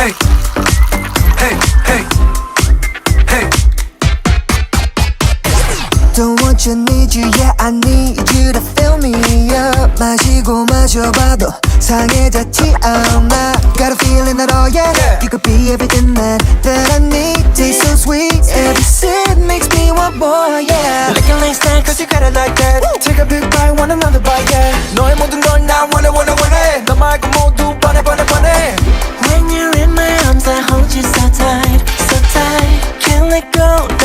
Hey, hey, hey, hey. Don't want you, need you, yeah I need you to fill me up. 마시고 마셔봐도 상해졌지 않아. Got a feeling that oh yeah, you could be everything that I need. Taste so sweet, every sip makes me want more, yeah. Licking like snack cause you got it like that. Take a big bite, want another bite, yeah. 너의 모든 걸 나 원해 너 말고 모두 번해 When you're in my arms I hold you so tight, so tight. Can't let go